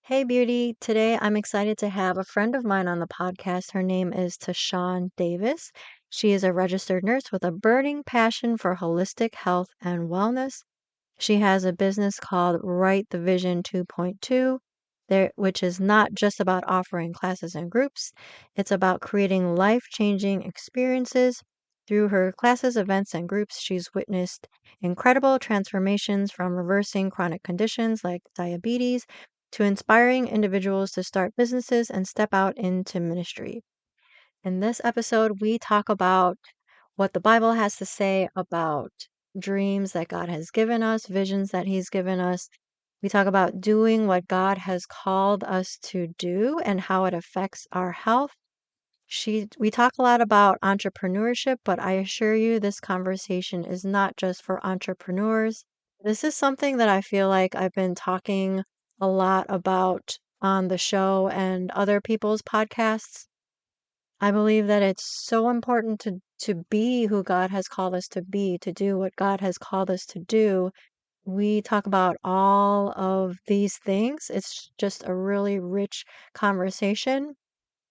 Hey, beauty. Today I'm excited to have a friend of mine on the podcast. Her name is TaShawn Davis. She is a registered nurse with a burning passion for holistic health and wellness. She has a business called Write the Vision 2.2, which is not just about offering classes and groups, it's about creating life changing experiences. Through her classes, events, and groups, she's witnessed incredible transformations from reversing chronic conditions like diabetes to inspiring individuals to start businesses and step out into ministry. In this episode, we talk about what the Bible has to say about dreams that God has given us, visions that He's given us. We talk about doing what God has called us to do and how it affects our health. We talk a lot about entrepreneurship, but I assure you this conversation is not just for entrepreneurs. This is something that I feel like I've been talking a lot about on the show and other people's podcasts. I believe that it's so important to be who God has called us to be, to do what God has called us to do. We talk about all of these things. It's just a really rich conversation.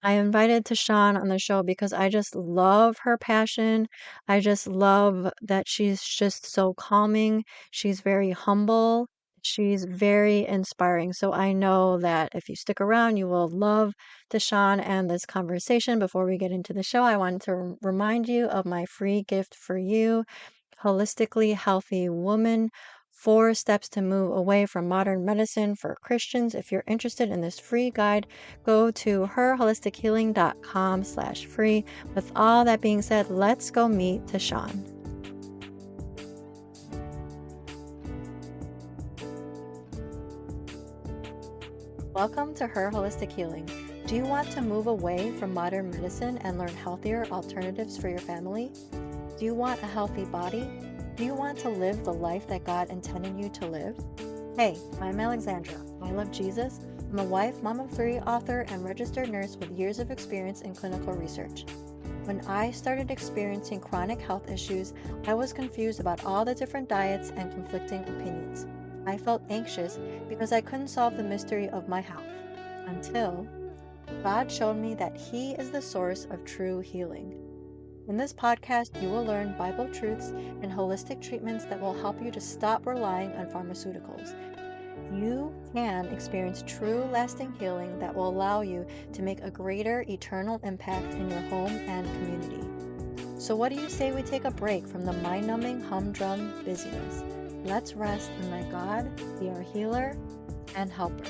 I invited Tashawn on the show because I just love her passion. I just love that she's just so calming. She's very humble. She's very inspiring. So I know that if you stick around, you will love Tashawn and this conversation. Before we get into the show, I wanted to remind you of my free gift for you. Holistically Healthy Woman, 4 steps to move away from modern medicine for Christians. If you're interested in this free guide, go to herholistichealing.com/free. With all that being said, let's go meet TaShawn. Welcome to Her Holistic Healing. Do you want to move away from modern medicine and learn healthier alternatives for your family? Do you want a healthy body? Do you want to live the life that God intended you to live? Hey, I'm Alexandra. I love Jesus. I'm a wife, mom of 3, author, and registered nurse with years of experience in clinical research. When I started experiencing chronic health issues, I was confused about all the different diets and conflicting opinions. I felt anxious because I couldn't solve the mystery of my health until God showed me that He is the source of true healing. In this podcast, you will learn Bible truths and holistic treatments that will help you to stop relying on pharmaceuticals. You can experience true lasting healing that will allow you to make a greater eternal impact in your home and community. So what do you say we take a break from the mind-numbing humdrum busyness? Let's rest in my God, be our healer and helper.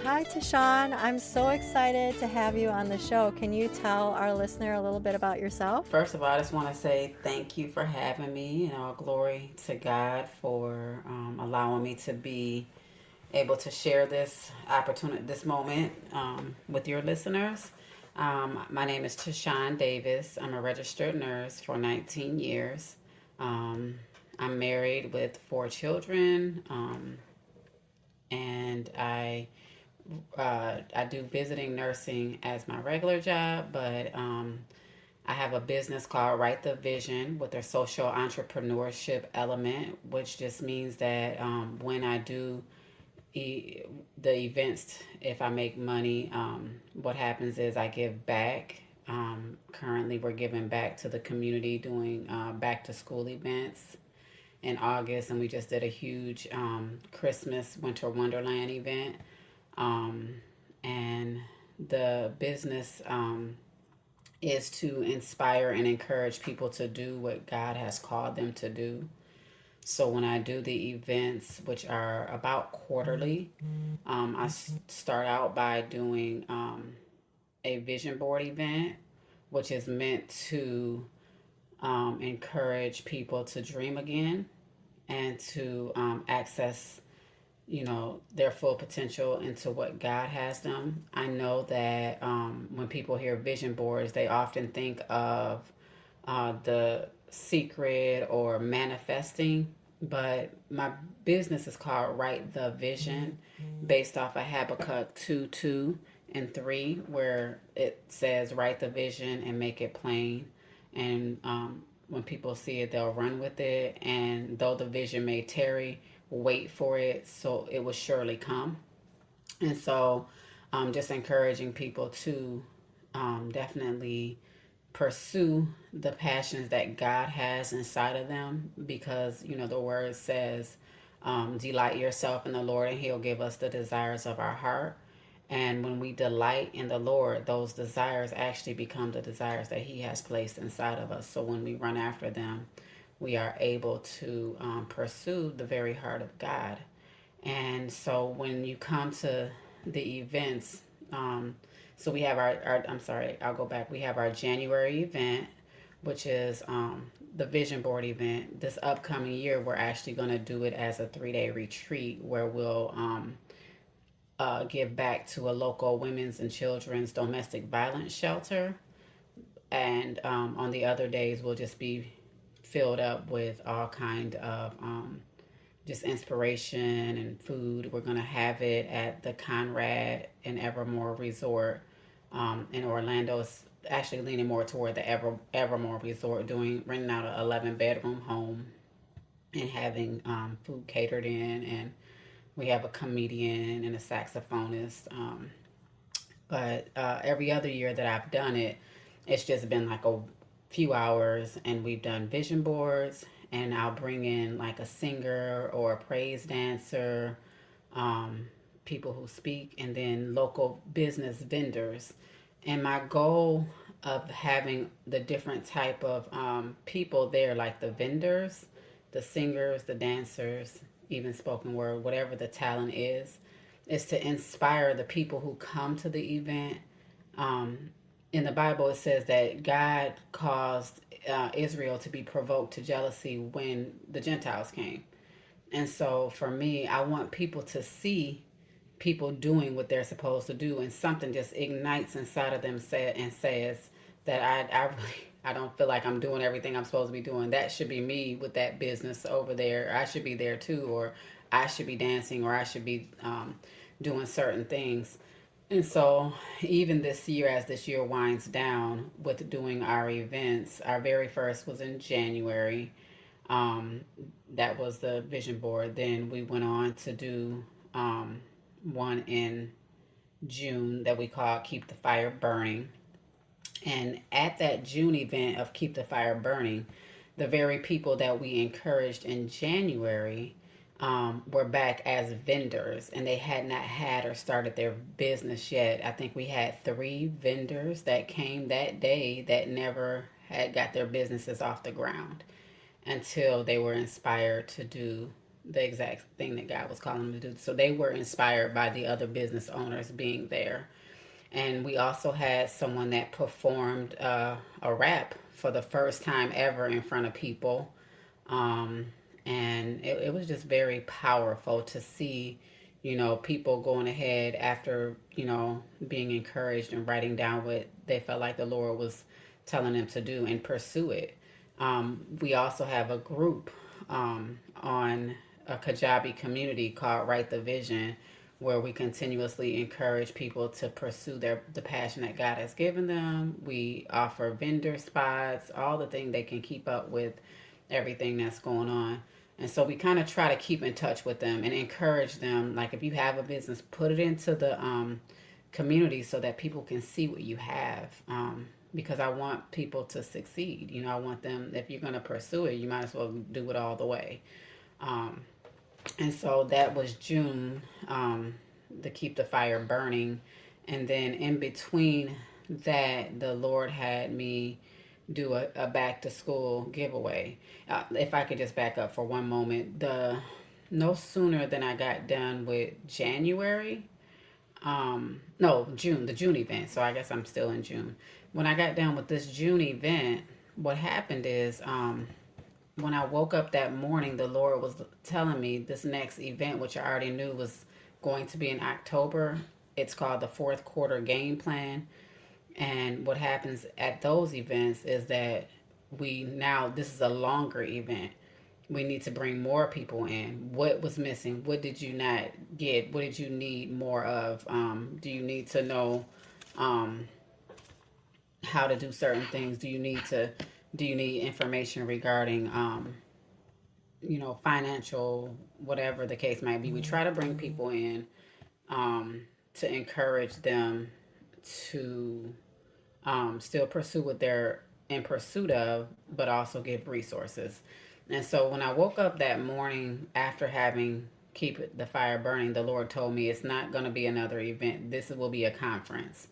Hi, TaShawn. I'm so excited to have you on the show. Can you tell our listener a little bit about yourself? First of all, I just want to say thank you for having me, and all glory to God for allowing me to be able to share this opportunity, this moment with your listeners. My name is TaShawn Davis. I'm a registered nurse for 19 years. Um, I'm married with 4 children, and I do visiting nursing as my regular job, but I have a business called Write the Vision with a social entrepreneurship element, which just means that when I do the events, if I make money, what happens is I give back. Currently, we're giving back to the community doing back to school events in August, and we just did a huge Christmas Winter Wonderland event. Um, and the business is to inspire and encourage people to do what God has called them to do. So when I do the events, which are about quarterly, I start out by doing a vision board event, which is meant to encourage people to dream again and to access their full potential into what God has them. I know that when people hear vision boards, they often think of the secret or manifesting, but my business is called Write the Vision, based off of Habakkuk 2:2 and 3, where it says, Write the vision and make it plain. And when people see it, they'll run with it. And though the vision may tarry, wait for it, so it will surely come. And so, just encouraging people to definitely pursue the passions that God has inside of them, because the word says, delight yourself in the Lord and he'll give us the desires of our heart. And when we delight in the Lord, those desires actually become the desires that he has placed inside of us. So when we run after them, we are able to pursue the very heart of God. And so when you come to the events, so we have I'm sorry, I'll go back. We have our January event, which is the vision board event. This upcoming year, we're actually going to do it as a 3-day retreat where we'll give back to a local women's and children's domestic violence shelter. And on the other days, we'll just be filled up with all kind of just inspiration and food. We're going to have it at the Conrad and Evermore Resort in Orlando. It's actually leaning more toward the Evermore Resort, renting out an 11-bedroom home and having food catered in. And we have a comedian and a saxophonist. But every other year that I've done it, it's just been like a few hours, and we've done vision boards, and I'll bring in like a singer or a praise dancer, um, people who speak, and then local business vendors. And my goal of having the different type of people there, like the vendors, the singers, the dancers, even spoken word, whatever the talent is to inspire the people who come to the event. Um, in the Bible, it says that God caused Israel to be provoked to jealousy when the Gentiles came. And so for me, I want people to see people doing what they're supposed to do, and something just ignites inside of them and says that I really I don't feel like I'm doing everything I'm supposed to be doing. That should be me with that business over there. I should be there too, or I should be dancing, or I should be doing certain things. And so, even this year, as this year winds down with doing our events, our very first was in January. Um, that was the vision board. Then we went on to do one in June that we call Keep the Fire Burning. And at that June event of Keep the Fire Burning, the very people that we encouraged in January were back as vendors, and they had not had or started their business yet. I think we had 3 vendors that came that day that never had got their businesses off the ground until they were inspired to do the exact thing that God was calling them to do. So they were inspired by the other business owners being there. And we also had someone that performed a rap for the first time ever in front of people. Um, and it was just very powerful to see, people going ahead after, being encouraged and writing down what they felt like the Lord was telling them to do and pursue it. We also have a group on a Kajabi community called Write the Vision, where we continuously encourage people to pursue the passion that God has given them. We offer vendor spots, all the things they can keep up with everything that's going on. And so we kind of try to keep in touch with them and encourage them. Like, if you have a business, put it into the community so that people can see what you have. Because I want people to succeed. I want them, if you're going to pursue it, you might as well do it all the way. Um, and so that was June, to Keep the Fire Burning. And then in between that, the Lord had me do a back to school giveaway. If I could just back up for one moment, no sooner than I got done with January, no, June, the June event. So I guess I'm still in June. When I got done with this June event, what happened is, when I woke up that morning, the Lord was telling me this next event, which I already knew was going to be in October. It's called the Fourth Quarter Game Plan. And what happens at those events is that this is a longer event. We need to bring more people in. What was missing? What did you not get? What did you need more of? Do you need to know um, how to do certain things? Do you need to do you need information regarding financial, whatever the case might be. We try to bring people in um, to encourage them to still pursue what they're in pursuit of, but also give resources. And so when I woke up that morning after having Keep the Fire Burning, the Lord told me it's not going to be another event. This will be a conference.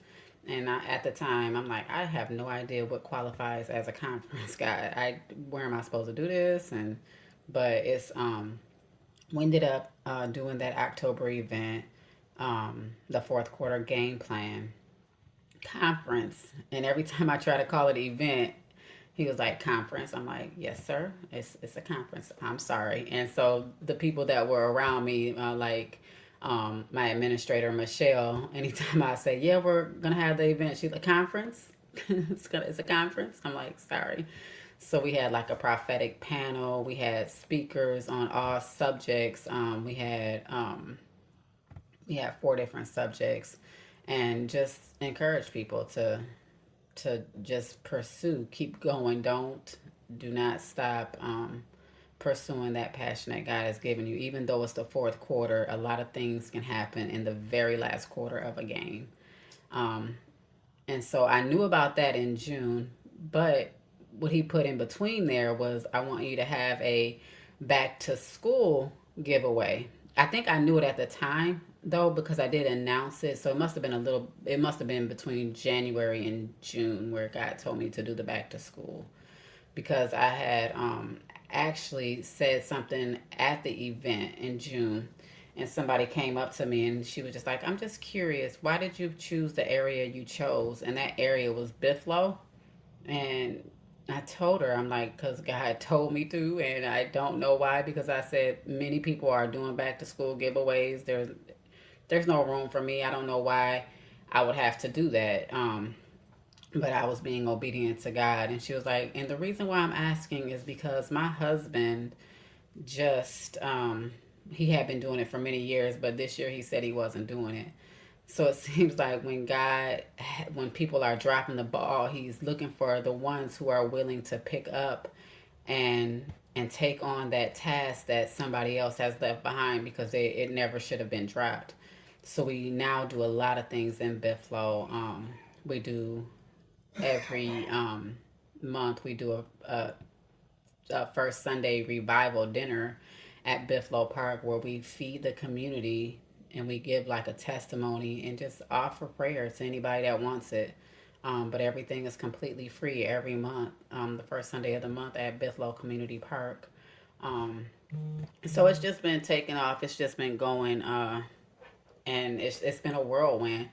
And at the time, I'm like, I have no idea what qualifies as a conference, God. Where am I supposed to do this? But it's we ended up doing that October event, the fourth quarter game plan conference. And every time I try to call it event, he was like, conference. I'm like, yes, sir. It's a conference. I'm sorry. And so the people that were around me, my administrator Michelle, anytime I say, yeah, we're gonna have the event, she's like, conference. It's a conference. I'm like, sorry. So we had like a prophetic panel. We had speakers on all subjects. We had four different subjects, and just encourage people to just pursue, keep going. Do not stop pursuing that passion that God has given you. Even though it's the fourth quarter, a lot of things can happen in the very last quarter of a game. Um, and so I knew about that in June, but what he put in between there was, I want you to have a back to school giveaway. I think I knew it at the time though, because I did announce it. So it must have been between January and June where God told me to do the back to school, because I had actually said something at the event in June, and somebody came up to me and she was just like, I'm just curious, why did you choose the area you chose? And that area was Bithlo. And I told her, I'm like, because God told me to, and I don't know why, because I said many people are doing back to school giveaways. There's no room for me. I don't know why I would have to do that. But I was being obedient to God. And she was like, and the reason why I'm asking is because my husband just, he had been doing it for many years, but this year he said he wasn't doing it. So it seems like when people are dropping the ball, he's looking for the ones who are willing to pick up and take on that task that somebody else has left behind, because it never should have been dropped. So we now do a lot of things in Biflo. We do every month we do a first Sunday revival dinner at Biflo Park, where we feed the community and we give like a testimony and just offer prayer to anybody that wants it. But everything is completely free every month, the first Sunday of the month at Bithlo Community Park. Um, so it's just been taking off. It's just been going, and it's been a whirlwind,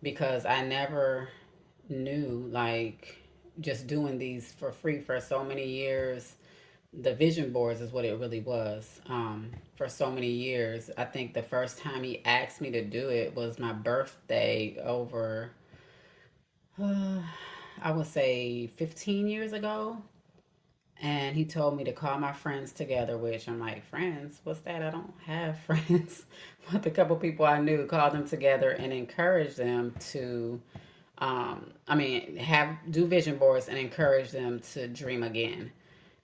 because I never knew, like, just doing these for free for so many years. The vision boards is what it really was, for so many years. I think the first time he asked me to do it was my birthday over, uh, I would say 15 years ago. And he told me to call my friends together, which I'm like, friends? What's that? I don't have friends. With a couple people I knew, call them together and encourage them to, have do vision boards and encourage them to dream again.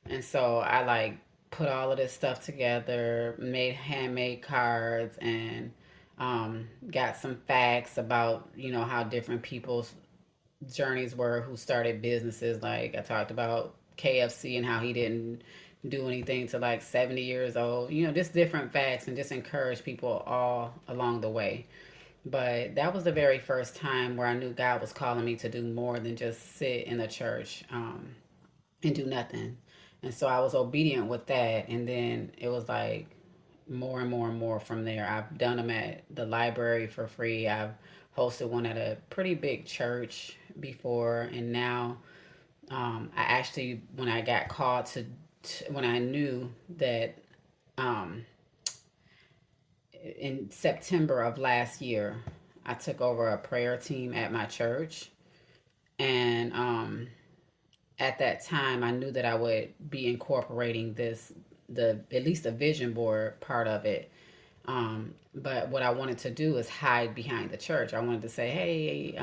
And so I like put all of this stuff together, made handmade cards, and got some facts about, how different people's journeys were who started businesses. Like I talked about KFC and how he didn't do anything to like 70 years old. Just different facts, and just encourage people all along the way. But that was the very first time where I knew God was calling me to do more than just sit in the church, and do nothing. And so I was obedient with that. And then it was like more and more and more from there. I've done them at the library for free. I've hosted one at a pretty big church before. And now, I actually, when I got called when I knew that, um, in September of last year, I took over a prayer team at my church. And at that time, I knew that I would be incorporating at least the vision board part of it. But what I wanted to do is hide behind the church. I wanted to say, hey,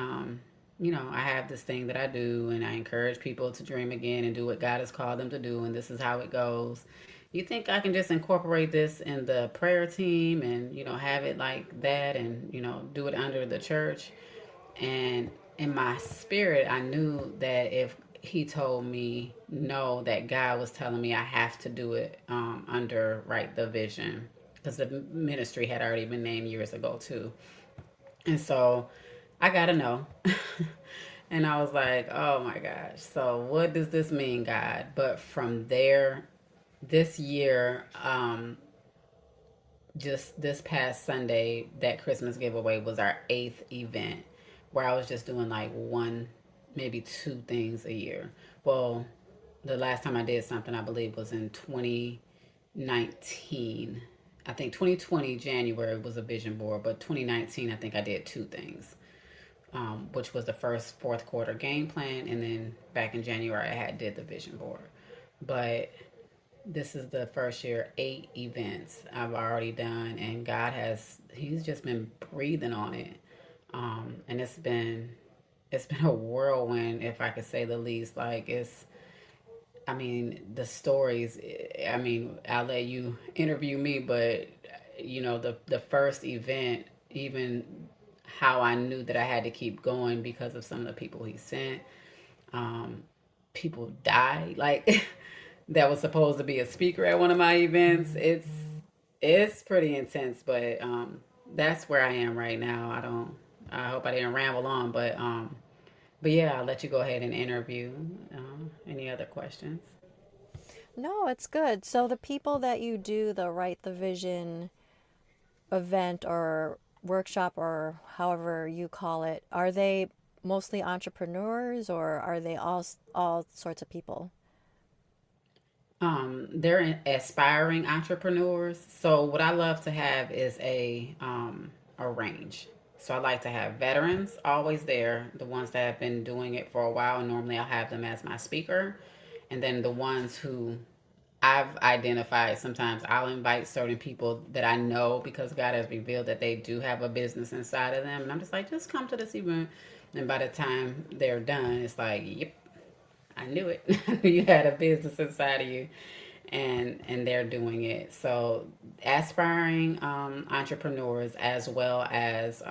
I have this thing that I do, and I encourage people to dream again and do what God has called them to do, and this is how it goes. You think I can just incorporate this in the prayer team and, have it like that and, do it under the church? And in my spirit, I knew that if he told me no, that God was telling me I have to do it under Right the Vision, because the ministry had already been named years ago too. And so I got to know. And I was like, oh my gosh. So what does this mean, God? But from there, this year, just this past Sunday, that Christmas giveaway was our eighth event, where I was just doing like one, maybe two things a year. Well, the last time I did something, I believe, was in 2019. I think 2020 January was a vision board, but 2019 I think I did two things, which was the first fourth quarter game plan, and then back in January I had did the vision board. But this is the first year, 8 events I've already done, and He's just been breathing on it, and it's been a whirlwind, if I could say the least. Like I mean, the stories. I mean, I'll let you interview me, but the first event, even how I knew that I had to keep going because of some of the people he sent. Um, People died. Like that was supposed to be a speaker at one of my events. It's pretty intense, but that's where I am right now. I don't. I hope I didn't ramble on, but yeah, I'll let you go ahead and interview. Any other questions? No, it's good. So the people that you do the Write the Vision event or workshop or however you call it, are they mostly entrepreneurs or are they all sorts of people? They're aspiring entrepreneurs. So what I love to have is a range. So I like to have veterans always there, the ones that have been doing it for a while. And normally I'll have them as my speaker, and then the ones who I've identified. Sometimes I'll invite certain people that I know because God has revealed that they do have a business inside of them, and I'm just like, just come to this event. And by the time they're done, it's like, yep, I knew it. You had a business inside of you, and they're doing it. So aspiring entrepreneurs as well as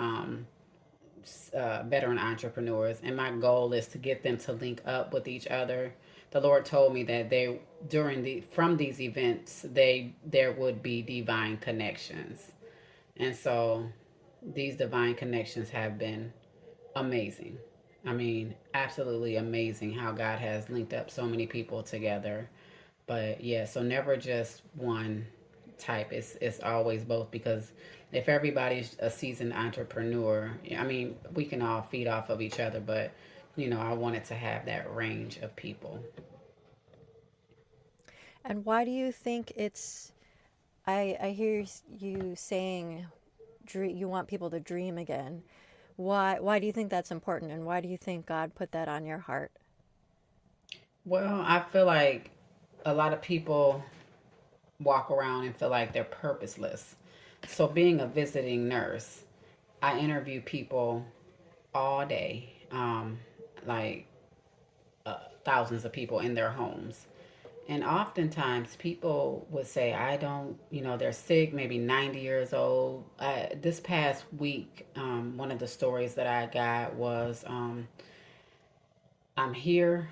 veteran entrepreneurs, and my goal is to get them to link up with each other. The Lord told me that they during the from these events there would be divine connections, and so these divine connections have been amazing. I mean, absolutely amazing how God has linked up so many people together. But yeah, so never just one type. It's always both, because if everybody's a seasoned entrepreneur, I mean, we can all feed off of each other, but I wanted to have that range of people. And why do you think I hear you saying you want people to dream again. Why do you think that's important and why do you think God put that on your heart? Well, I feel like a lot of people walk around and feel like they're purposeless. So being a visiting nurse, I interview people all day, like thousands of people in their homes. And oftentimes people would say, I don't, they're sick, maybe 90 years old. This past week, one of the stories that I got was, I'm here.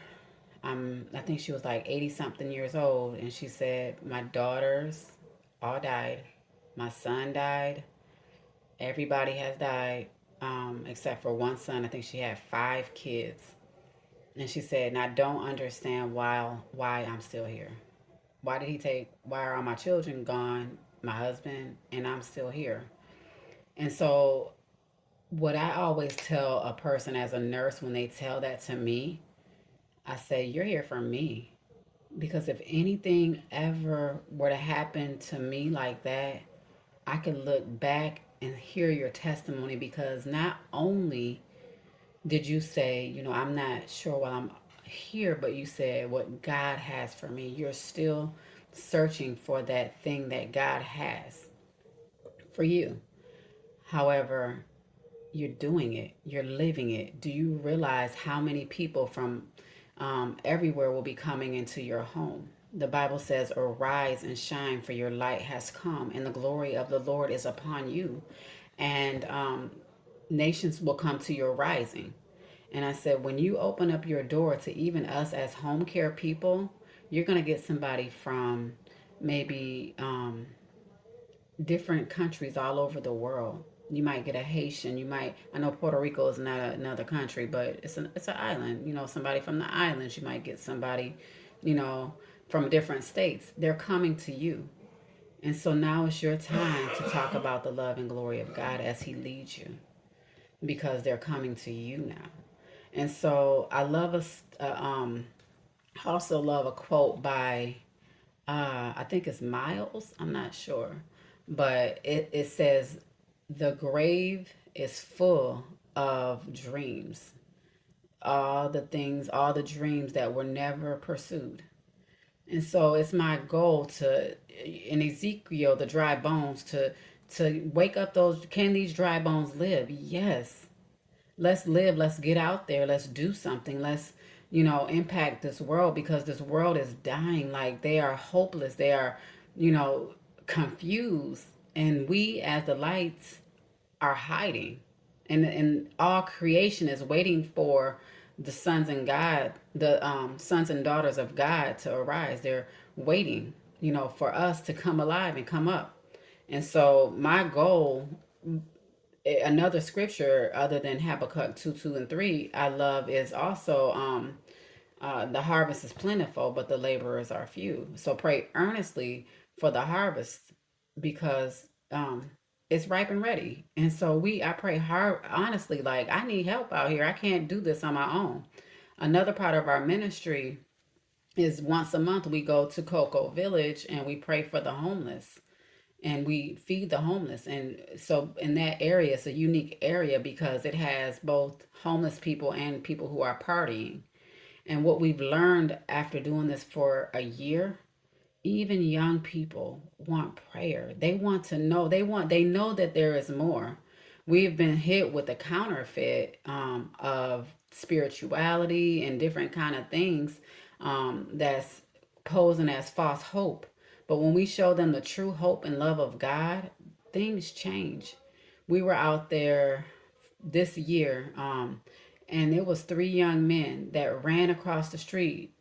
I think she was like 80 something years old. And she said, my daughters all died. My son died. Everybody has died, except for one son. I think she had 5 kids. And she said, and I don't understand why I'm still here. Why are all my children gone, my husband, and I'm still here? And so, what I always tell a person as a nurse when they tell that to me, I say, you're here for me. Because if anything ever were to happen to me like that, I could look back and hear your testimony, because not only did you say, I'm not sure why I'm here, but you said what God has for me. You're still searching for that thing that God has for you. However, you're doing it, you're living it. Do you realize how many people from everywhere will be coming into your home? The Bible says, arise and shine, for your light has come, and the glory of the Lord is upon you. And nations will come to your rising. And I said, when you open up your door to even us as home care people, you're going to get somebody from maybe different countries all over the world. You might get a Haitian. You might. I know Puerto Rico is not another country, but it's an island. You know, somebody from the islands. You might get somebody, you know, from different states. They're coming to you, and so now it's your time to talk about the love and glory of God as He leads you, because they're coming to you now. And so I love I also love a quote by I think it's Miles. I'm not sure, but it says the grave is full of dreams, all the things, all the dreams that were never pursued. And so it's my goal to, in Ezekiel, the dry bones, to wake up those. Can these dry bones live? Yes. Let's live. Let's get out there. Let's do something. Let's, impact this world, because this world is dying. Like, they are hopeless. They are, you know, confused. And we as the lights are hiding. And all creation is waiting for the sons and God, the sons and daughters of God to arise. They're waiting, for us to come alive and come up. And so my goal, another scripture other than Habakkuk 2, 2, and 3, I love is also the harvest is plentiful, but the laborers are few. So pray earnestly for the harvest, because it's ripe and ready. And so I pray hard, honestly, like, I need help out here. I can't do this on my own. Another part of our ministry is once a month we go to Cocoa Village and we pray for the homeless and we feed the homeless. And so in that area, it's a unique area because it has both homeless people and people who are partying. And what we've learned after doing this for a year, even young people want prayer. They want to know. They know that there is more. We've been hit with the counterfeit of spirituality and different kind of things that's posing as false hope. But when we show them the true hope and love of God, things change. We were out there this year, and it was three young men that ran across the street,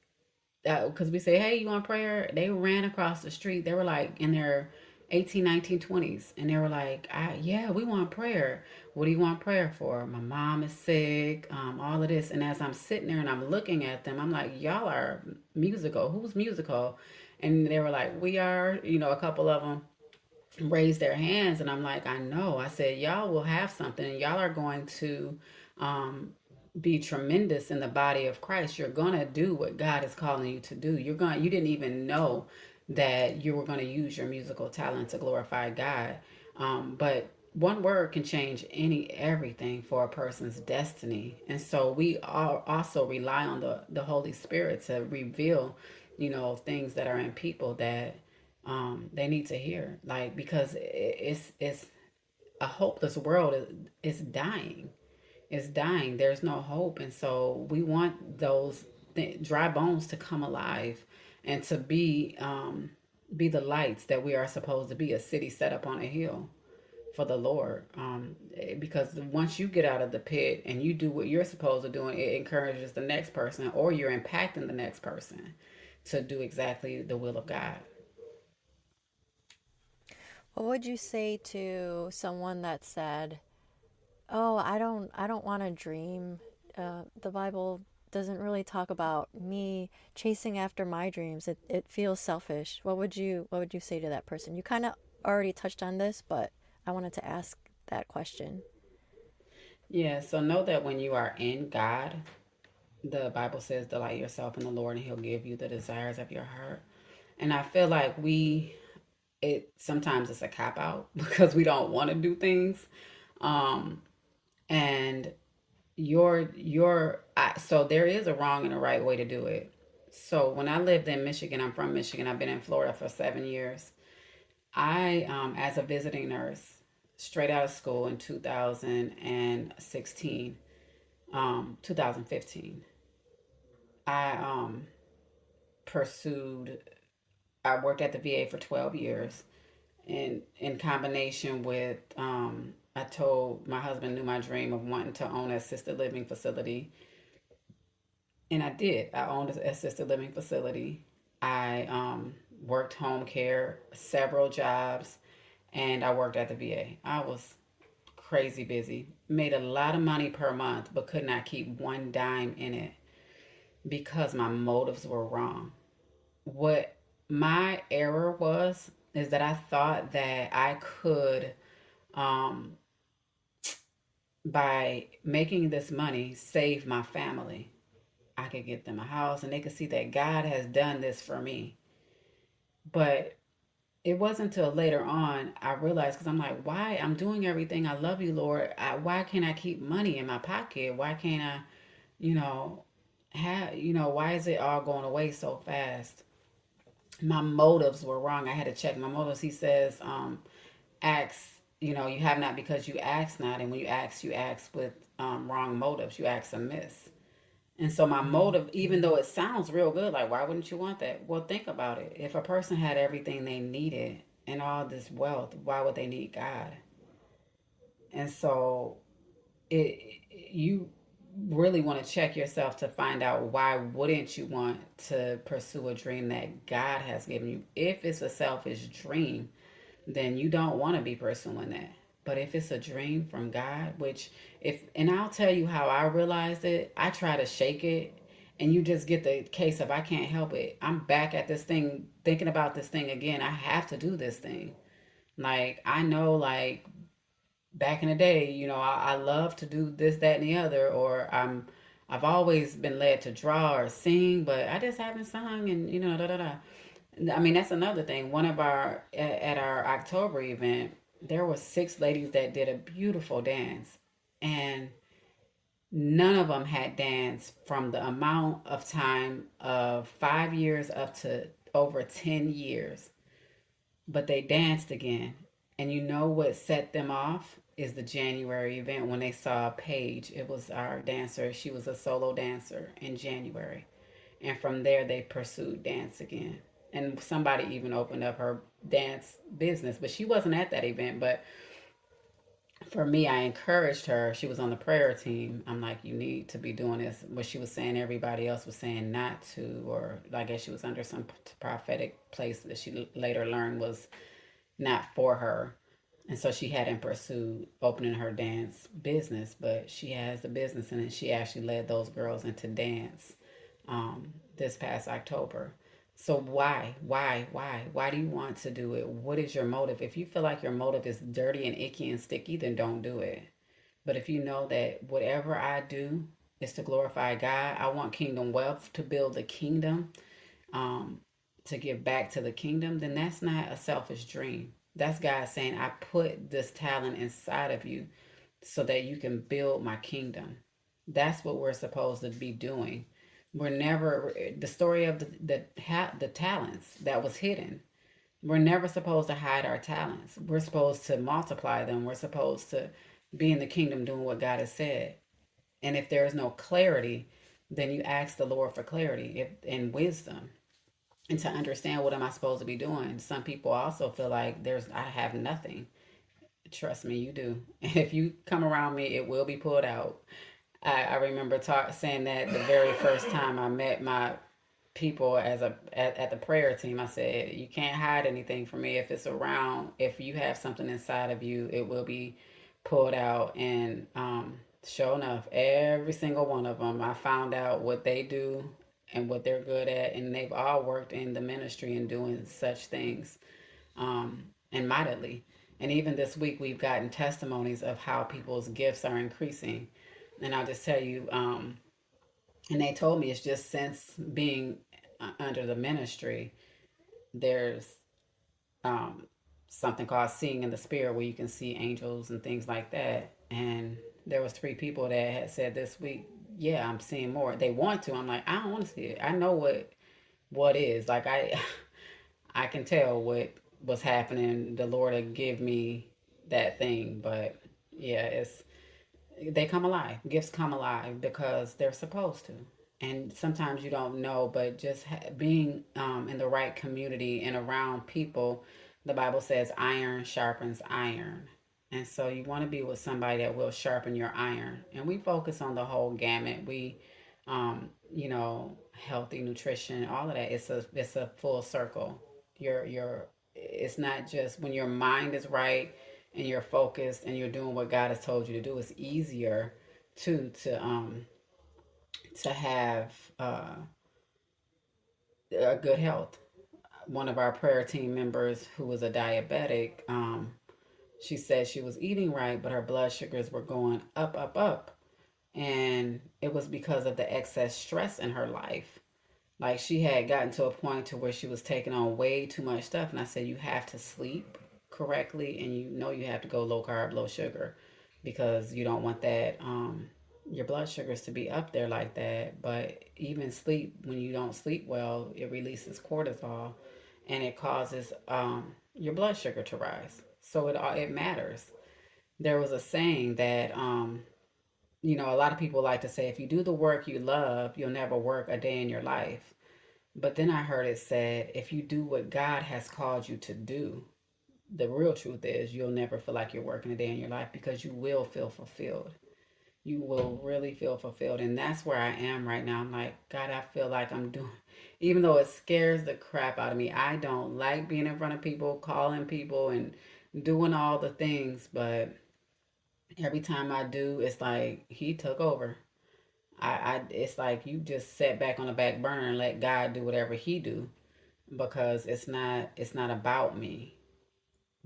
because we say, hey, you want prayer? They ran across the street. They were like in their 18, 19, 20s. And they were like, yeah, we want prayer. What do you want prayer for? My mom is sick, all of this. And as I'm sitting there and I'm looking at them, I'm like, y'all are musical. Who's musical? And they were like, we are, a couple of them raised their hands. And I'm like, I know. I said, y'all will have something, and y'all are going to um, be tremendous in the body of Christ. You're going to do what God is calling you to do. You didn't even know that you were going to use your musical talent to glorify God. But one word can change everything for a person's destiny. And so we all also rely on the Holy Spirit to reveal, things that are in people that they need to hear, like, because it's a hopeless world. Is dying. It's dying. There's no hope. And so we want those dry bones to come alive and to be the lights that we are supposed to be, a city set up on a hill for the Lord. Because once you get out of the pit and you do what you're supposed to do, it encourages the next person, or you're impacting the next person to do exactly the will of God. What would you say to someone that said, "Oh, I don't want to dream. The Bible doesn't really talk about me chasing after my dreams. It feels selfish." What would you say to that person? You kind of already touched on this, but I wanted to ask that question. Yeah, so know that when you are in God, the Bible says, delight yourself in the Lord and He'll give you the desires of your heart. And I feel like it sometimes it's a cop out because we don't want to do things. Um, and so there is a wrong and a right way to do it. So when I lived in Michigan, I'm from Michigan. I've been in Florida for 7 years. As a visiting nurse, straight out of school in 2016, 2015. I pursued, I worked at the VA for 12 years. And in combination with, I told my husband knew my dream of wanting to own an assisted living facility. And I did. I owned an assisted living facility. I worked home care, several jobs, and I worked at the VA. I was crazy busy. Made a lot of money per month, but could not keep one dime in it because my motives were wrong. What my error was is that I thought that I could, um, by making this money, save my family. I could get them a house and they could see that God has done this for me. But it wasn't until later on I realized, because I'm like, why? I'm doing everything. I love you, Lord. Why can't I keep money in my pocket? Why can't I, you know, why is it all going away so fast? My motives were wrong. I had to check my motives. He says, ask, you have not because you ask not. And when you ask with wrong motives. You ask amiss. And so my motive, even though it sounds real good, like, why wouldn't you want that? Well, think about it. If a person had everything they needed and all this wealth, why would they need God? And so it you really want to check yourself to find out why wouldn't you want to pursue a dream that God has given you. If it's a selfish dream, then you don't want to be pursuing that. But if it's a dream from God, which if and I'll tell you how I realized it, I try to shake it and you just get the case of I can't help it. I'm back at this thing, thinking about this thing again. I have to do this thing. Like I know like back in the day, I love to do this, that, and the other, or I've always been led to draw or sing, but I just haven't sung, and da da da. I mean, that's another thing. One of our at our October event, there were 6 ladies that did a beautiful dance, and none of them had danced from the amount of time of 5 years up to over 10 years, but they danced again. And you know what set them off is the January event when they saw Paige. It was our dancer. She was a solo dancer in January. And from there, they pursued dance again. And somebody even opened up her dance business, but she wasn't at that event. But for me, I encouraged her. She was on the prayer team. I'm like, you need to be doing this. What she was saying, everybody else was saying not to, or I guess she was under some prophetic place that she later learned was not for her. And so she hadn't pursued opening her dance business, but she has the business and she actually led those girls into dance this past October. So why do you want to do it? What is your motive? If you feel like your motive is dirty and icky and sticky, then don't do it. But if you know that whatever I do is to glorify God, I want kingdom wealth to build the kingdom, um, to give back to the kingdom, then that's not a selfish dream. That's God saying, I put this talent inside of you so that you can build my kingdom. That's what we're supposed to be doing. We're never the story of the talents that was hidden. We're never supposed to hide our talents. We're supposed to multiply them. We're supposed to be in the kingdom doing what God has said. And if there is no clarity, then you ask the Lord for clarity and wisdom and to understand what am I supposed to be doing. Some people also feel like I have nothing. Trust me, you do. And if you come around me, it will be pulled out. I remember saying that the very first time I met my people at the prayer team. I said, you can't hide anything from me. If it's around, if you have something inside of you, it will be pulled out. And sure enough, every single one of them, I found out what they do and what they're good at, and they've all worked in the ministry and doing such things, and mightily. And even this week, we've gotten testimonies of how people's gifts are increasing. And I'll just tell you, and they told me it's just since being under the ministry, there's um, something called seeing in the spirit where you can see angels and things like that. And there was 3 people that had said this week, yeah, I'm seeing more. They want to. I'm like, I don't want to see it. I know what is. Like I can tell what was happening. The Lord would give me that thing. But yeah, it's they come alive. Gifts come alive because they're supposed to. And sometimes you don't know, but just being in the right community and around people, the Bible says iron sharpens iron. And so you want to be with somebody that will sharpen your iron. And we focus on the whole gamut. Healthy nutrition, all of that. It's a full circle. It's not just when your mind is right and you're focused and you're doing what God has told you to do. It's easier to have a good health. One of our prayer team members who was a diabetic, she said she was eating right, but her blood sugars were going up, up, up, and it was because of the excess stress in her life. Like she had gotten to a point to where she was taking on way too much stuff, and I said you have to sleep correctly, and you have to go low carb, low sugar, because you don't want that your blood sugars to be up there like that. But even sleep, when you don't sleep well, it releases cortisol, and it causes your blood sugar to rise. So it matters. There was a saying that a lot of people like to say, if you do the work you love, you'll never work a day in your life. But then I heard it said, if you do what God has called you to do, the real truth is you'll never feel like you're working a day in your life because you will feel fulfilled. You will really feel fulfilled. And that's where I am right now. I'm like, God, I feel like I'm doing, even though it scares the crap out of me, I don't like being in front of people, calling people, and doing all the things. But every time I do, it's like He took over. It's like you just sat back on the back burner and let God do whatever He do, because it's not about me,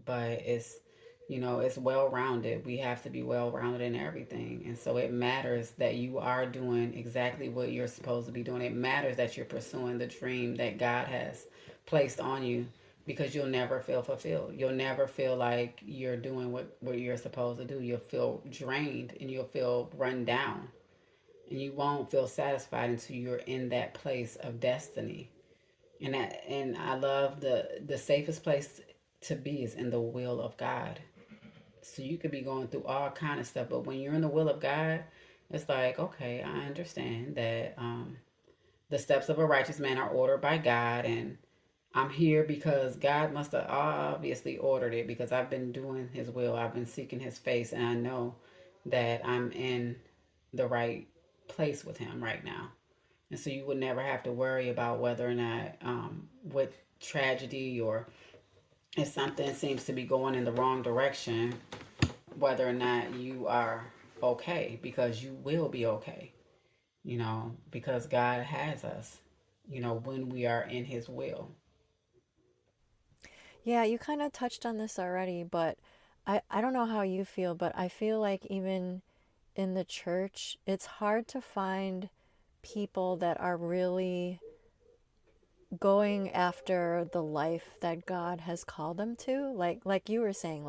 but it's well rounded. We have to be well rounded in everything, and so it matters that you are doing exactly what you're supposed to be doing. It matters that you're pursuing the dream that God has placed on you, because you'll never feel fulfilled. You'll never feel like you're doing what you're supposed to do. You'll feel drained and you'll feel run down, and you won't feel satisfied until you're in that place of destiny. And I love the safest place to be is in the will of God. So you could be going through all kind of stuff, but when you're in the will of God, it's like, okay, I understand that the steps of a righteous man are ordered by God, and I'm here because God must have obviously ordered it, because I've been doing His will, I've been seeking His face, and I know that I'm in the right place with Him right now. And so you would never have to worry about whether or not what tragedy, or if something seems to be going in the wrong direction, whether or not you are okay, because you will be okay, because God has us, when we are in His will. Yeah, you kind of touched on this already, but I don't know how you feel, but I feel like even in the church, it's hard to find people that are really going after the life that God has called them to. Like you were saying,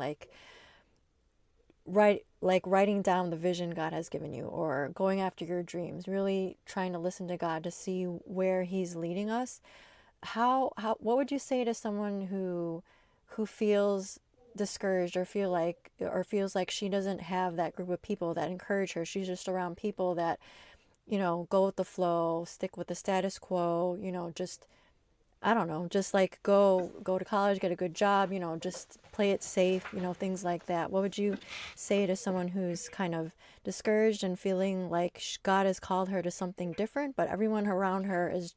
writing down the vision God has given you, or going after your dreams, really trying to listen to God to see where He's leading us. How what would you say to someone who feels discouraged, or feels like she doesn't have that group of people that encourage her? She's just around people that, go with the flow, stick with the status quo, just, I don't know, just like go to college, get a good job, just play it safe, things like that. What would you say to someone who's kind of discouraged and feeling like God has called her to something different, but everyone around her is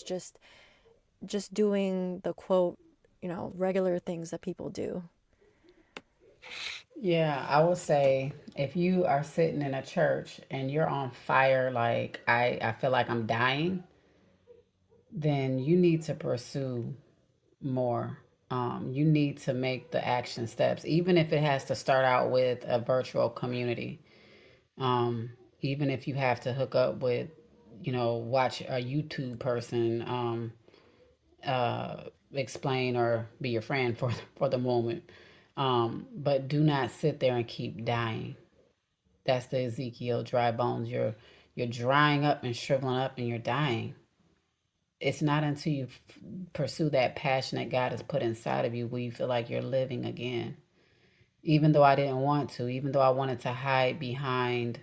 just doing the quote, regular things that people do? Yeah, I would say if you are sitting in a church and you're on fire, like I feel like I'm dying, then you need to pursue more. You need to make the action steps, even if it has to start out with a virtual community. Um, Even if you have to hook up with, watch a YouTube person explain or be your friend for the moment. But do not sit there and keep dying. That's the Ezekiel dry bones. You're drying up and shriveling up, and you're dying. It's not until you pursue that passion that God has put inside of you where you feel like you're living again. even though I didn't want to, even though I wanted to hide behind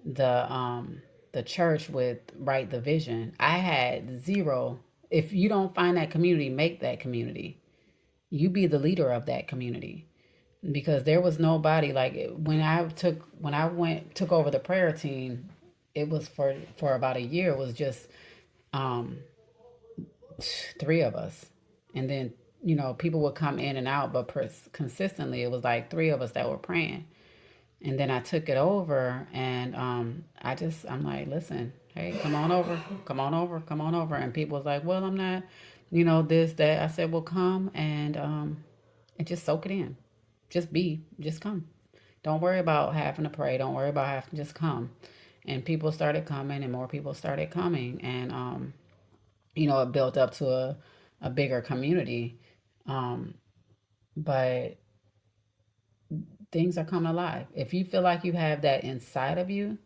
the church with write the vision. I had zero. If you don't find that community, make that community. You be the leader of that community, because there was nobody like when I went took over the prayer team. It was for about a year. It was just um, three of us, and then people would come in and out, but consistently it was like three of us that were praying. And then I took it over, and I'm like, listen, hey, come on over, come on over, come on over. And people was like, well, I'm not, this, that. I said, well, come and just soak it in. Just come. Don't worry about having to pray. Don't worry about having to just come. And people started coming, and more people started coming. And, it built up to a bigger community. Um, but things are coming alive. If you feel like you have that inside of you,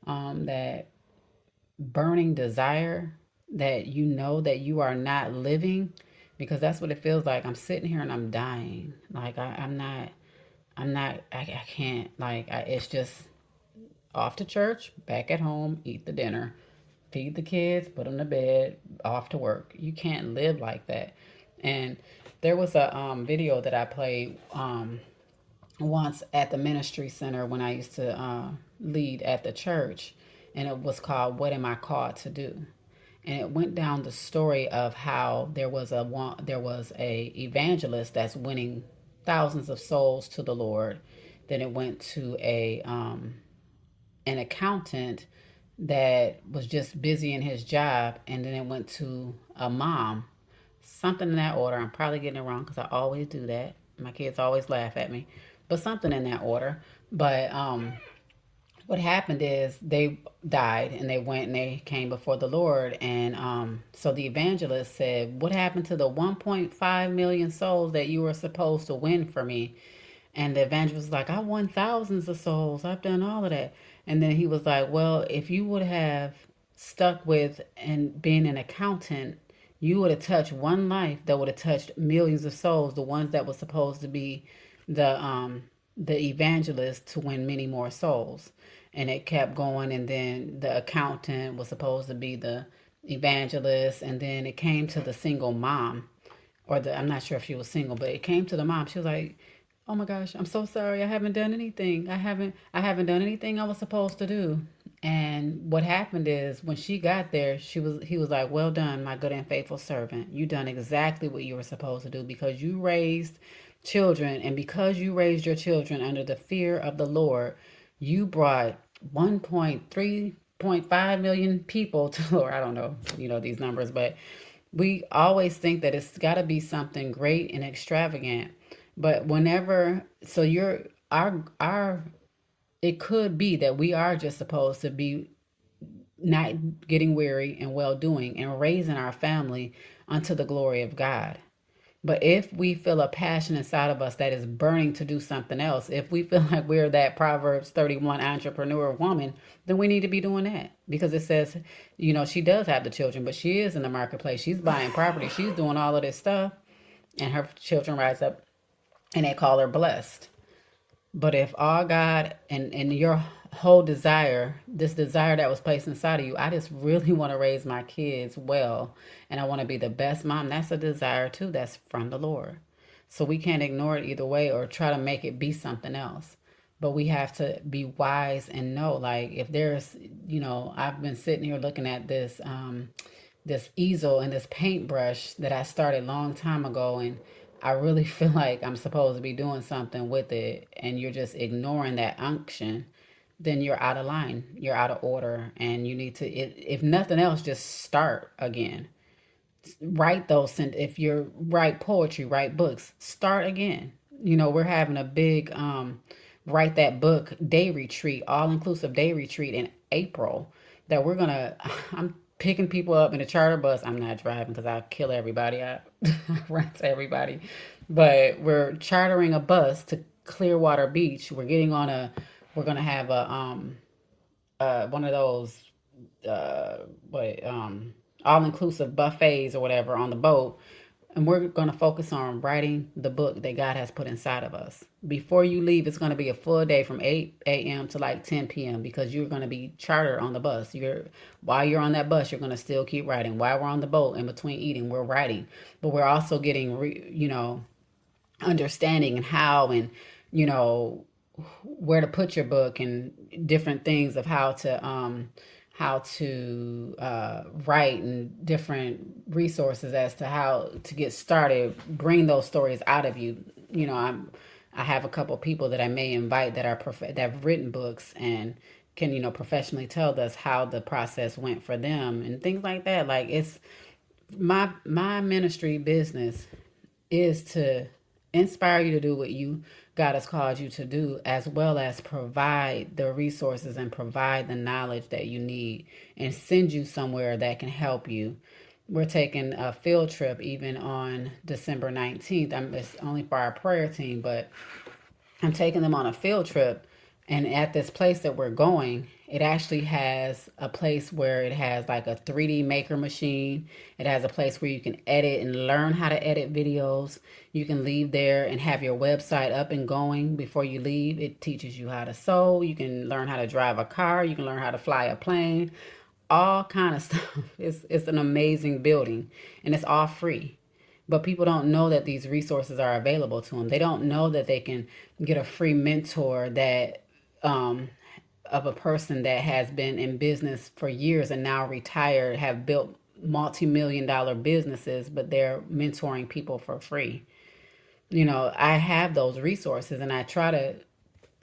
that burning desire that that you are not living, because that's what it feels like. I'm sitting here and I'm dying. Like I can't, it's just off to church, back at home, eat the dinner, feed the kids, put them to bed, off to work. You can't live like that. And there was a video that I played once at the ministry center when I used to lead at the church, and it was called "What Am I Called to Do?" And it went down the story of how there was a evangelist that's winning thousands of souls to the Lord. Then it went to a an accountant that was just busy in his job, and then it went to a mom, something in that order. I'm probably getting it wrong because I always do that. My kids always laugh at me, but something in that order. But what happened is they died, and they went and they came before the Lord. And so the evangelist said, what happened to the 1.5 million souls that you were supposed to win for me? And the evangelist was like, I won thousands of souls. I've done all of that. And then he was like, well, if you would have stuck with and being an accountant, you would have touched one life that would have touched millions of souls, the ones that were supposed to be the evangelist to win many more souls. And it kept going, and then the accountant was supposed to be the evangelist, and then it came to the single mom, or the I'm not sure if she was single, but it came to the mom. She was like, oh my gosh, I'm so sorry. I haven't done anything. I haven't done anything I was supposed to do. And what happened is when she got there, he was like, well done, my good and faithful servant. You done exactly what you were supposed to do, because you raised children, and because you raised your children under the fear of the Lord, you brought 1.3.5 million people to the Lord. I don't know, these numbers, but we always think that it's got to be something great and extravagant. But whenever, so you're our it could be that we are just supposed to be not getting weary and well doing and raising our family unto the glory of God. But if we feel a passion inside of us that is burning to do something else, if we feel like we're that Proverbs 31 entrepreneur woman, then we need to be doing that, because it says, she does have the children, but she is in the marketplace. She's buying property. She's doing all of this stuff, and her children rise up and they call her blessed. But if all God and your whole desire, this desire that was placed inside of you, I just really want to raise my kids well, and I want to be the best mom, that's a desire too, that's from the Lord. So we can't ignore it either way or try to make it be something else. But we have to be wise and know, like, if there's, I've been sitting here looking at this easel and this paintbrush that I started a long time ago, and I really feel like I'm supposed to be doing something with it, and you're just ignoring that unction, then you're out of line, you're out of order, and you need to, if nothing else, just start again. Write those, if you're write poetry, write books, start again. We're having a big write that book day retreat, all inclusive day retreat in April, that we're gonna I'm picking people up in a charter bus. I'm not driving because I'll kill everybody. I run to everybody. But we're chartering a bus to Clearwater Beach. We're gonna have a one of those what all inclusive buffets or whatever on the boat, And we're going to focus on writing the book that God has put inside of us. Before you leave, it's going to be a full day from 8 a.m. to like 10 p.m. because you're going to be chartered on the bus. While you're on that bus, you're going to still keep writing. While we're on the boat, in between eating, we're writing. But we're also getting, understanding and how and, you know, where to put your book and different things of how to write and different resources as to how to get started, bring those stories out of you. I have a couple people that I may invite that that have written books and can professionally tell us how the process went for them and things like that. Like, it's my ministry business is to inspire you to do what God has called you to do, as well as provide the resources and provide the knowledge that you need and send you somewhere that can help you. We're taking a field trip even on December 19th. It's only for our prayer team, but I'm taking them on a field trip. And at this place that we're going, it actually has a place where it has like a 3D maker machine. It has a place where you can edit and learn how to edit videos. You can leave there and have your website up and going before you leave. It teaches you how to sew. You can learn how to drive a car. You can learn how to fly a plane. All kind of stuff. It's an amazing building, and it's all free. But people don't know that these resources are available to them. They don't know that they can get a free mentor that of a person that has been in business for years and now retired, have built multi-million-dollar businesses, but they're mentoring people for free. I have those resources, and I try to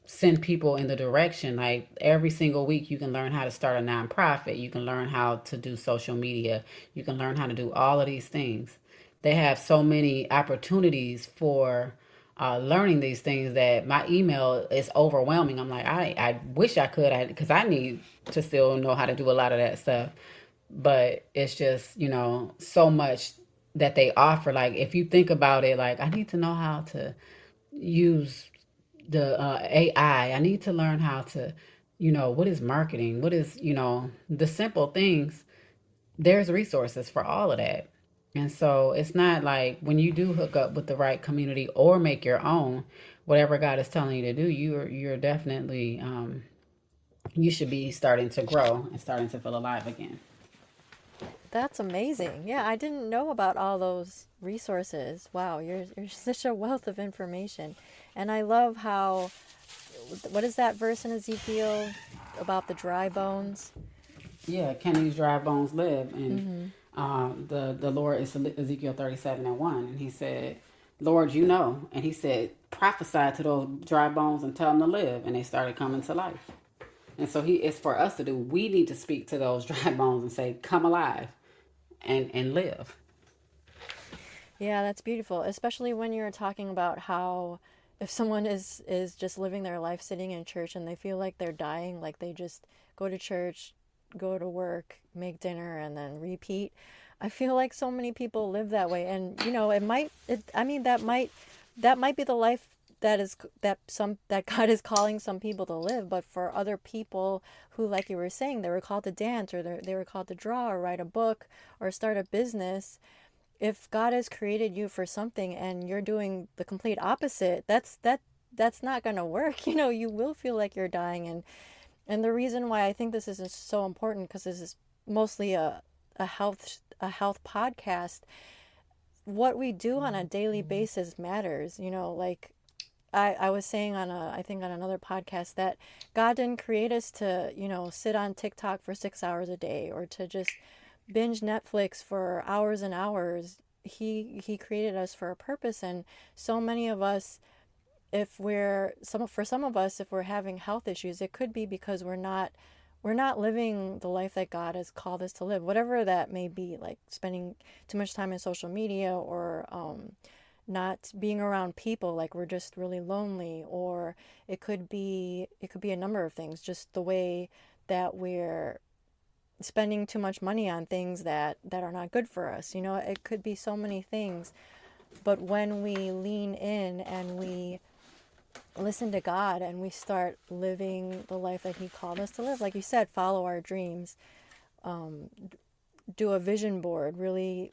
send people in the direction. Like, every single week you can learn how to start a nonprofit, you can learn how to do social media, you can learn how to do all of these things. They have so many opportunities for learning these things that my email is overwhelming. I'm like, I wish I could, because I need to still know how to do a lot of that stuff. But it's just, so much that they offer. Like, if you think about it, like, I need to know how to use the AI. I need to learn how to, what is marketing? What is, the simple things. There's resources for all of that. And so it's not like, when you do hook up with the right community or make your own, whatever God is telling you to do, you're definitely, you should be starting to grow and starting to feel alive again. That's amazing. Yeah, I didn't know about all those resources. Wow, you're such a wealth of information. And I love how, what is that verse in Ezekiel about the dry bones? Yeah, can these dry bones live? And Mm-hmm. the Lord is Ezekiel 37:1, and He said, "Lord, you know," and He said, "Prophesy to those dry bones and tell them to live," and they started coming to life. And so it's for us to do. We need to speak to those dry bones and say, "Come alive," and live. Yeah, that's beautiful, especially when you're talking about how if someone is just living their life sitting in church and they feel like they're dying, like they just go to church, go to work, make dinner and then repeat. I feel like so many people live that way, and I mean, that might be the life that God is calling some people to live. But for other people who, like you were saying, they were called to dance, or they were called to draw, or write a book, or start a business, if God has created you for something and you're doing the complete opposite, that's not going to work. You will feel like you're dying. And the reason why I think this is so important, because this is mostly a health podcast. What we do on a daily basis matters. Like I was saying I think on another podcast, that God didn't create us to, sit on TikTok for 6 hours a day, or to just binge Netflix for hours and hours. He created us for a purpose. And so many of us, for some of us, if we're having health issues, it could be because we're not living the life that God has called us to live, whatever that may be, like spending too much time in social media, or not being around people, like we're just really lonely, or it could be a number of things, just the way that we're spending too much money on things that are not good for us. It could be so many things. But when we lean in and we listen to God and we start living the life that He called us to live, like you said, follow our dreams, do a vision board, really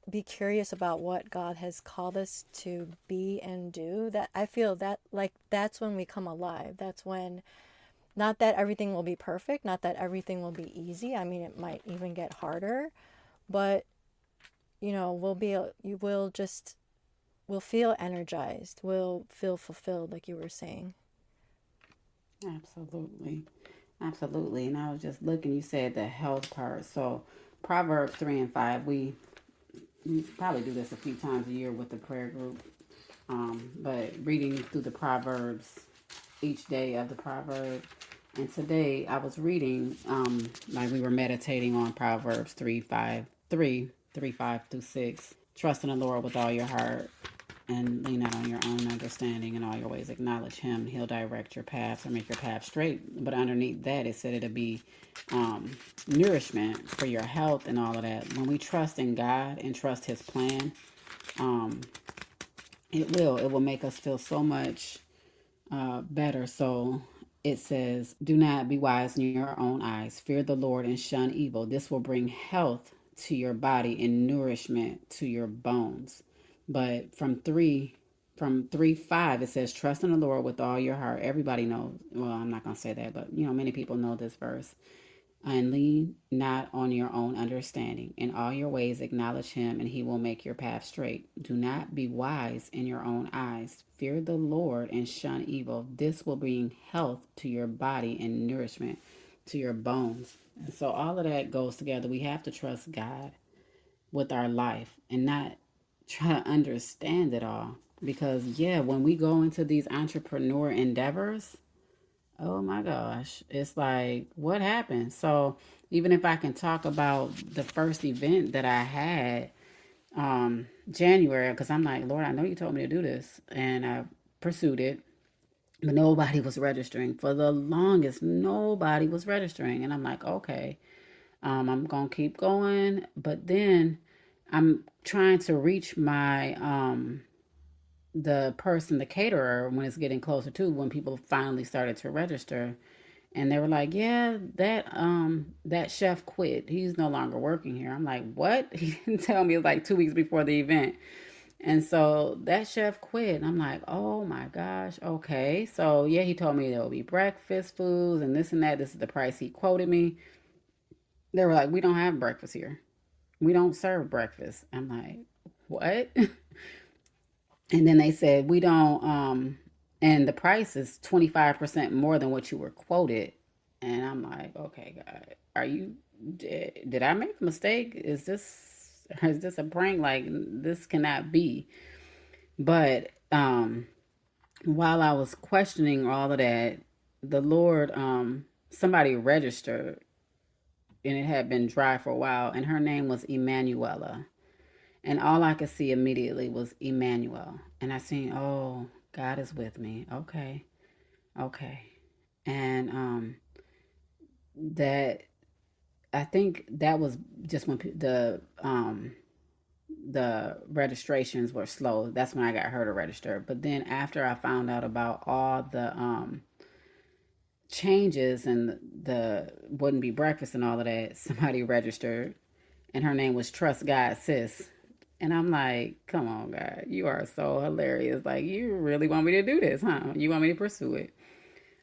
be curious about what God has called us to be and do, that I feel that like that's when we come alive. That's when, not that everything will be perfect, not that everything will be easy. I mean, it might even get harder, but you will just, we'll feel energized, we'll feel fulfilled, like you were saying. Absolutely. Absolutely. And I was just looking, you said the health part. So Proverbs 3 and 5, we probably do this a few times a year with the prayer group. But reading through the Proverbs each day of the proverb. And today I was reading, like we were meditating on Proverbs 3, 5 through 6. Trust in the Lord with all your heart and lean not on your own understanding. In all your ways acknowledge him. He'll direct your paths or make your path straight. But underneath that, it said it'll be nourishment for your health and all of that. When we trust in God and trust his plan, um, it will make us feel so much better. So it says, do not be wise in your own eyes. Fear the Lord and shun evil. This will bring health to your body and nourishment to your bones. But from 3:5, it says, trust in the Lord with all your heart. Everybody knows. Well, I'm not going to say that, but many people know this verse. And lean not on your own understanding. In all your ways acknowledge him, and he will make your path straight. Do not be wise in your own eyes. Fear the Lord and shun evil. This will bring health to your body and nourishment to your bones. And so all of that goes together. We have to trust God with our life and not try to understand it all. Because, yeah, when we go into these entrepreneur endeavors, oh my gosh. It's like, what happened? So, even if I can talk about the first event that I had, January, because I'm like, Lord, I know you told me to do this. And I pursued it, but nobody was registering. For the longest, nobody was registering. And I'm like, okay, I'm going to keep going. But then I'm trying to reach the person, the caterer, when it's getting closer to when people finally started to register. And they were like, yeah, that chef quit. He's no longer working here. I'm like, what? He didn't tell me. It was like 2 weeks before the event. And so that chef quit. And I'm like, oh my gosh, okay. So yeah, he told me there will be breakfast foods and this and that. This is the price he quoted me. They were like, we don't have breakfast here. We don't serve breakfast. I'm like, what? And then they said, we don't, and the price is 25% more than what you were quoted. And I'm like, okay, God, did I make a mistake? Is this a prank? Like, this cannot be. But, while I was questioning all of that, the Lord, somebody registered and it had been dry for a while, and her name was Emanuela. And all I could see immediately was Emmanuel. And I seen, oh, God is with me. Okay. Okay. And that I think that was just when the registrations were slow. That's when I got her to register. But then after I found out about all the changes and the wouldn't be breakfast and all of that, somebody registered and her name was Trust God Sis. And I'm like, come on, God, you are so hilarious. Like, you really want me to do this, huh? You want me to pursue it?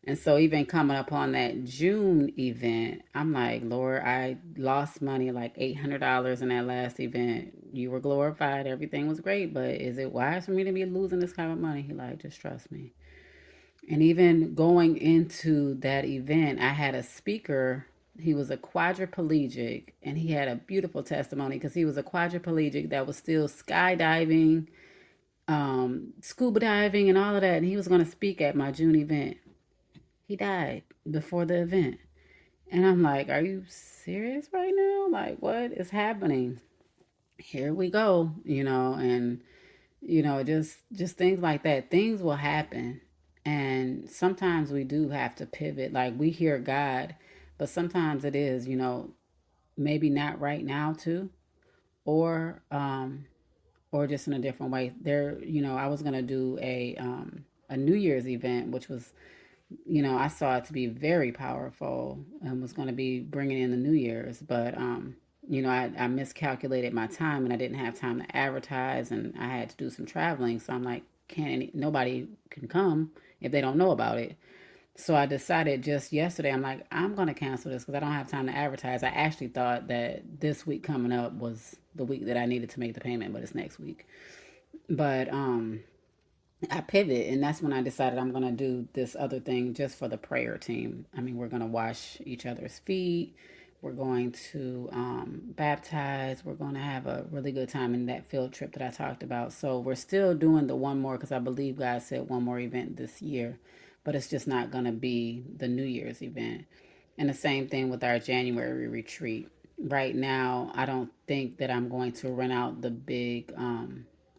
And so, even coming up on that June event, I'm like, Lord, I lost money, like $800 in that last event. You were glorified, everything was great, but is it wise for me to be losing this kind of money? He like, just trust me. And even going into that event, I had a speaker. He was a quadriplegic, and he had a beautiful testimony because he was a quadriplegic that was still skydiving, scuba diving, and all of that. And he was going to speak at my June event. He died before the event. And I'm like, are you serious right now? Like, what is happening? Here we go, and just things like that. Things will happen. And sometimes we do have to pivot. Like, we hear God, but sometimes it is, maybe not right now too, or or just in a different way. I was gonna do a New Year's event, which was, I saw it to be very powerful and was going to be bringing in the New Year's. But I miscalculated my time and I didn't have time to advertise and I had to do some traveling. So I'm like, nobody can come if they don't know about it. So I decided just yesterday, I'm like, I'm going to cancel this because I don't have time to advertise. I actually thought that this week coming up was the week that I needed to make the payment, but it's next week. But I pivot, and that's when I decided I'm going to do this other thing just for the prayer team. I mean, we're going to wash each other's feet. We're going to baptize. We're going to have a really good time in that field trip that I talked about. So we're still doing the one more because I believe God said one more event this year, but it's just not going to be the New Year's event. And the same thing with our January retreat. Right now, I don't think that I'm going to rent out the big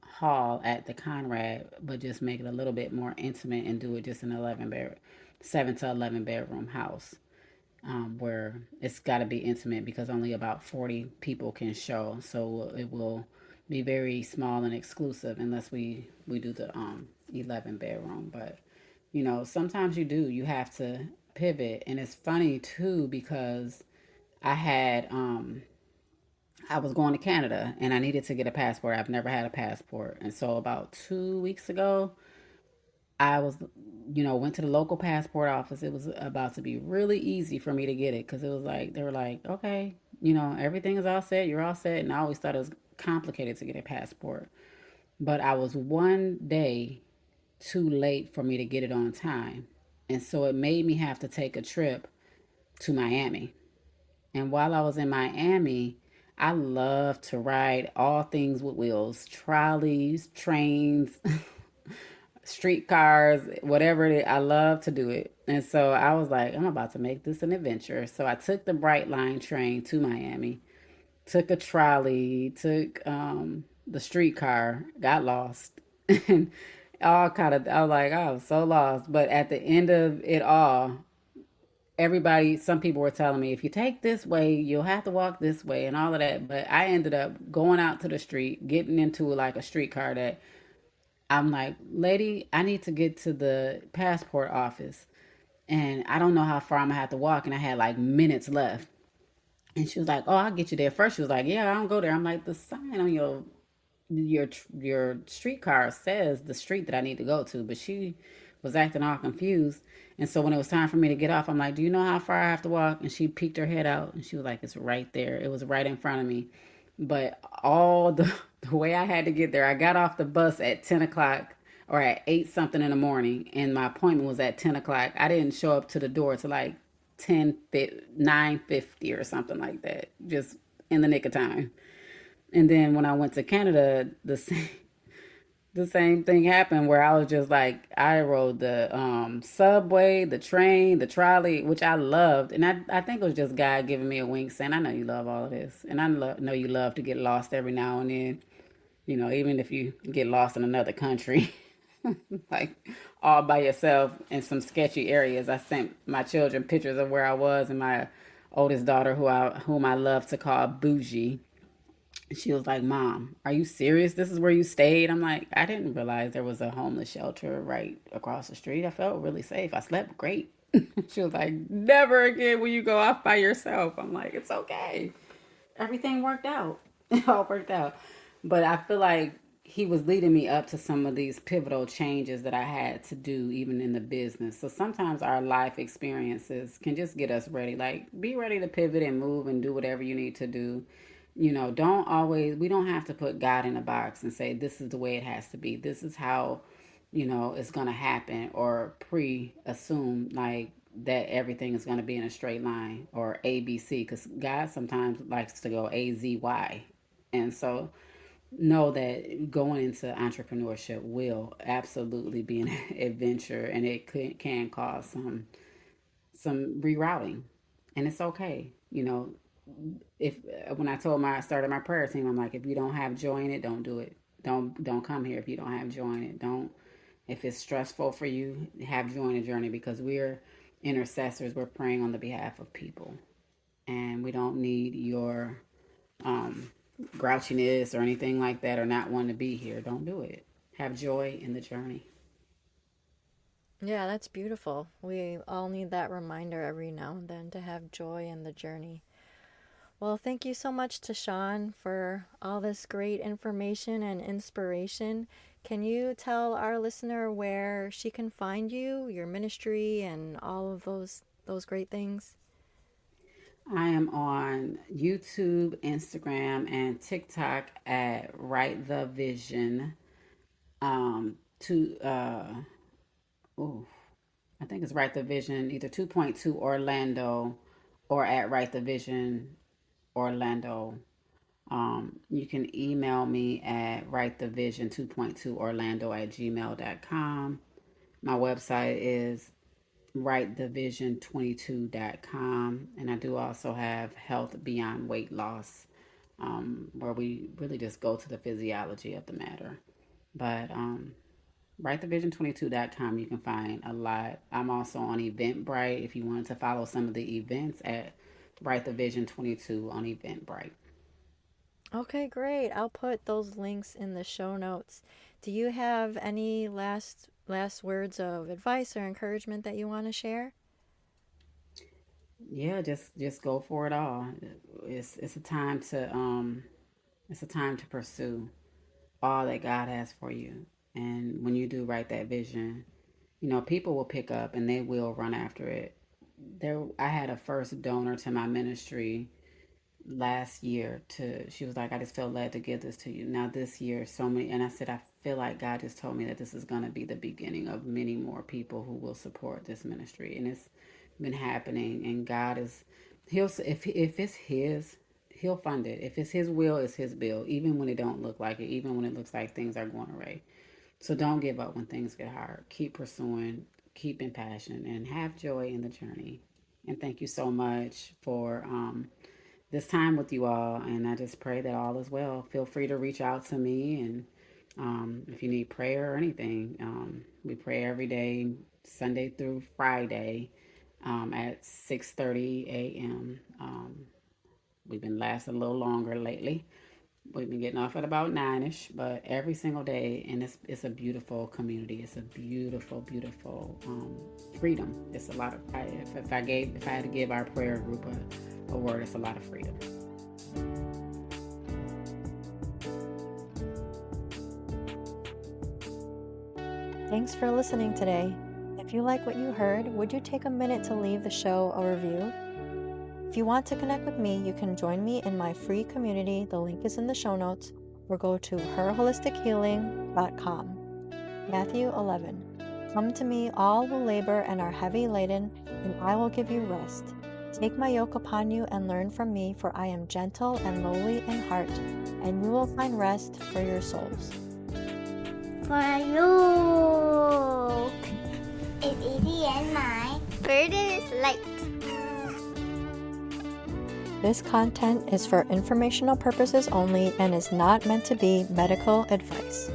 hall at the Conrad, but just make it a little bit more intimate and do it just an 7 to 11 bedroom house, where it's got to be intimate because only about 40 people can show. So it will be very small and exclusive unless we do the 11 bedroom. But sometimes you have to pivot, and it's funny too because I had I was going to Canada and I needed to get a passport. I've never had a passport. And so about 2 weeks ago, I was, went to the local passport office. It was about to be really easy for me to get it because it was like, they were like, okay, everything is all set. You're all set. And I always thought it was complicated to get a passport. But I was one day too late for me to get it on time. And so it made me have to take a trip to Miami. And while I was in Miami, I love to ride all things with wheels, trolleys, trains, streetcars, whatever it is. I love to do it. And so I was like, I'm about to make this an adventure. So I took the Bright Line train to Miami, took a trolley, took the streetcar, got lost. And all kind of, I was like, I was so lost. But at the end of it all, some people were telling me, if you take this way, you'll have to walk this way and all of that. But I ended up going out to the street, getting into like a streetcar that I'm like, lady, I need to get to the passport office. And I don't know how far I'm gonna have to walk. And I had like minutes left. And she was like, oh, I'll get you there. First, she was like, yeah, I don't go there. I'm like, the sign on your streetcar says the street that I need to go to, but she was acting all confused. And so when it was time for me to get off, I'm like, do you know how far I have to walk? And she peeked her head out and she was like, it's right there. It was right in front of me. But all the way I had to get there, I got off the bus at 10 o'clock or at 8 something in the morning, and my appointment was at 10 o'clock. I didn't show up to the door to like 9:50 or something like that, just in the nick of time. And then when I went to Canada, the same thing happened where I was just like, I rode the subway, the train, the trolley, which I loved. And I think it was just God giving me a wink saying, I know you love all of this. And know you love to get lost every now and then, even if you get lost in another country, like all by yourself in some sketchy areas. I sent my children pictures of where I was, and my oldest daughter, whom I love to call Bougie, she was like, Mom, are you serious? This is where you stayed? I'm like, I didn't realize there was a homeless shelter right across the street. I felt really safe. I slept great. She was like, never again will you go off by yourself. I'm like, it's okay. Everything worked out. It all worked out. But I feel like he was leading me up to some of these pivotal changes that I had to do, even in the business. So sometimes our life experiences can just get us ready. Like, be ready to pivot and move and do whatever you need to do. We don't have to put God in a box and say, this is the way it has to be. This is how, it's going to happen, or pre assume like that everything is going to be in a straight line or ABC, because God sometimes likes to go AZY. And so know that going into entrepreneurship will absolutely be an adventure, and it can cause some rerouting, and it's okay. If when I started my prayer team, I'm like, if you don't have joy in it, don't do it. Don't come here if you don't have joy in it. Don't If it's stressful for you, have joy in the journey, because we're intercessors. We're praying on the behalf of people, and we don't need your um, grouchiness or anything like that, or not wanting to be here. Don't do it. Have joy in the journey. Yeah, that's beautiful. We all need that reminder every now and then to have joy in the journey. Well, thank you so much to Sean for all this great information and inspiration. Can you tell our listener where she can find you, your ministry, and all of those great things? I am on YouTube, Instagram, and TikTok at Write the Vision. To oh, I think it's Write the Vision, either 2.2 Orlando or at Write the Vision Orlando. You can email me at writethevision2.2orlando@gmail.com. My website is writethevision22.com. And I do also have Health Beyond Weight Loss, where we really just go to the physiology of the matter. But writethevision22.com, you can find a lot. I'm also on Eventbrite if you wanted to follow some of the events at writethevision22 on Eventbrite. Okay, great. I'll put those links in the show notes. Do you have any last words of advice or encouragement that you want to share? Yeah, just go for it all. It's a time to pursue all that God has for you. And when you do write that vision, people will pick up and they will run after it. I had a first donor to my ministry last year. To She was like, I just felt led to give this to you. Now this year, so many, and I said, I feel like God just told me that this is going to be the beginning of many more people who will support this ministry. And it's been happening, and God is, if it's his, he'll fund it. If it's his will, it's his bill, even when it don't look like it, even when it looks like things are going away. So don't give up when things get hard. Keep pursuing, keep in passion, and have joy in the journey. And thank you so much for this time with you all. And I just pray that all is well. Feel free to reach out to me. And if you need prayer or anything, we pray every day, Sunday through Friday, at 6:30 a.m. We've been lasting a little longer lately. We've been getting off at about 9ish, but every single day, and it's a beautiful community. It's a beautiful, beautiful freedom. It's a lot of. If I had to give our prayer group a word, it's a lot of freedom. Thanks for listening today. If you like what you heard, would you take a minute to leave the show a review? If you want to connect with me, you can join me in my free community. The link is in the show notes, or go to herholistichealing.com. Matthew 11. Come to me, all who labor and are heavy laden, and I will give you rest. Take my yoke upon you and learn from me, for I am gentle and lowly in heart, and you will find rest for your souls. For you is easy and my burden is light. This content is for informational purposes only and is not meant to be medical advice.